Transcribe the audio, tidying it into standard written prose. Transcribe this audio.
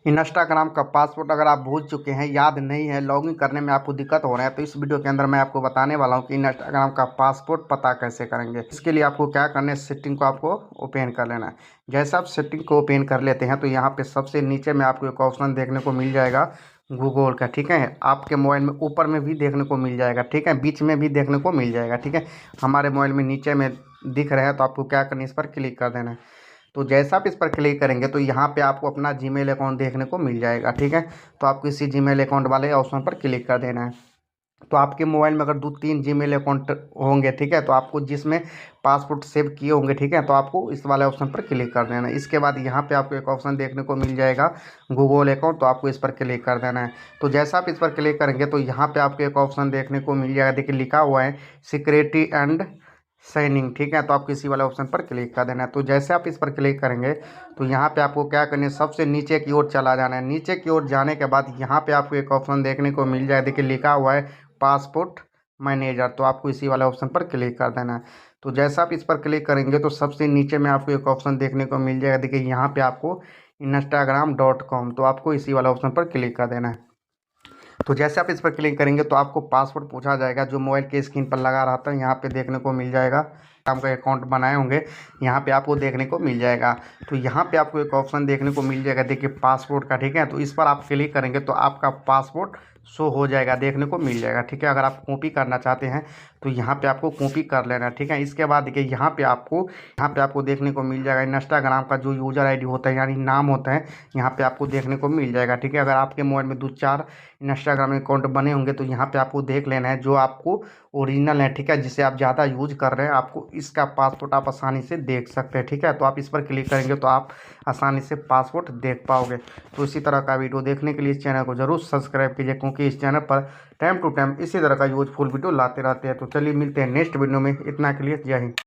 Instagram का password अगर आप भूल चुके हैं, याद नहीं है, लॉगिन करने में आपको दिक्कत हो रहा है, तो इस वीडियो के अंदर मैं आपको बताने वाला हूं कि इंस्टाग्राम का पासवर्ड पता कैसे करेंगे। इसके लिए आपको क्या करना है, सेटिंग को आपको ओपन कर लेना है। जैसे आप सेटिंग को ओपन कर लेते हैं तो यहाँ पे सबसे नीचे में आपको एक ऑप्शन देखने को मिल जाएगा गूगल का, ठीक है। आपके मोबाइल में ऊपर में भी देखने को मिल जाएगा, ठीक है, बीच में भी देखने को मिल जाएगा, ठीक है। हमारे मोबाइल में नीचे में दिख रहा है तो आपको क्या करना है, इस पर क्लिक कर देना है। तो जैसा आप इस पर क्लिक करेंगे तो यहाँ पे आपको अपना जीमेल अकाउंट देखने को मिल जाएगा, ठीक है। तो आपको इसी जीमेल अकाउंट वाले ऑप्शन पर क्लिक कर देना है। तो आपके मोबाइल में अगर 2-3 जीमेल अकाउंट होंगे, ठीक है, तो आपको जिसमें पासवर्ड सेव किए होंगे, ठीक है, तो आपको इस वाले ऑप्शन पर क्लिक कर देना है। इसके बाद यहाँ पे आपको एक ऑप्शन देखने को मिल जाएगा गूगल अकाउंट, तो आपको इस पर क्लिक कर देना है। तो जैसा आप इस पर क्लिक करेंगे तो यहाँ पे आपको एक ऑप्शन देखने को मिल जाएगा, देखिए लिखा हुआ है सिक्योरिटी एंड साइनिंग, ठीक है। तो आपको इसी वाले ऑप्शन पर क्लिक कर देना है। तो जैसे आप इस पर क्लिक करेंगे तो यहाँ पे आपको क्या करना है, सबसे नीचे की ओर चला जाना है। नीचे की ओर जाने के बाद यहाँ पे आपको एक ऑप्शन देखने को मिल जाए, देखिए लिखा हुआ है पासपोर्ट मैनेजर, तो आपको इसी वाले ऑप्शन पर क्लिक कर देना है। तो जैसा आप इस पर क्लिक करेंगे तो सबसे नीचे में आपको एक ऑप्शन देखने को मिल जाएगा, देखिए यहाँ पे आपको instagram.com, तो आपको इसी वाले ऑप्शन पर क्लिक कर देना है। तो जैसे आप इस पर क्लिक करेंगे तो आपको पासवर्ड पूछा जाएगा, जो मोबाइल के स्क्रीन पर लगा रहता है यहाँ पे देखने को मिल जाएगा। आपका अकाउंट बनाए होंगे यहाँ पे आपको देखने को मिल जाएगा। तो यहाँ पे आपको एक ऑप्शन देखने को मिल जाएगा, देखिए पासपोर्ट का, ठीक है। तो इस पर आप क्लिक करेंगे तो आपका पासपोर्ट शो हो जाएगा, देखने को मिल जाएगा, ठीक है। अगर आप कॉपी करना चाहते हैं तो यहाँ पे आपको कॉपी कर लेना, ठीक है। इसके बाद देखिए यहाँ पे आपको देखने को मिल जाएगा इंस्टाग्राम का जो यूज़र आईडी होता है, यानी नाम होता है, यहाँ पे आपको देखने को मिल जाएगा, ठीक है। अगर आपके मोबाइल में 2-4 इंस्टाग्राम अकाउंट बने होंगे तो यहाँ पे आपको देख लेना है जो आपको ओरिजिनल है, ठीक है, जिसे आप ज़्यादा यूज कर रहे हैं, आपको इसका पासवर्ड आप आसानी से देख सकते हैं, ठीक है। तो आप इस पर क्लिक करेंगे तो आप आसानी से पासवर्ड देख पाओगे। तो इसी तरह का वीडियो देखने के लिए इस चैनल को जरूर सब्सक्राइब कीजिए, क्योंकि इस चैनल पर टाइम टू टाइम इसी तरह का यूजफुल वीडियो लाते रहते हैं। तो चलिए मिलते हैं नेक्स्ट वीडियो में, इतना के लिए जय हिंद।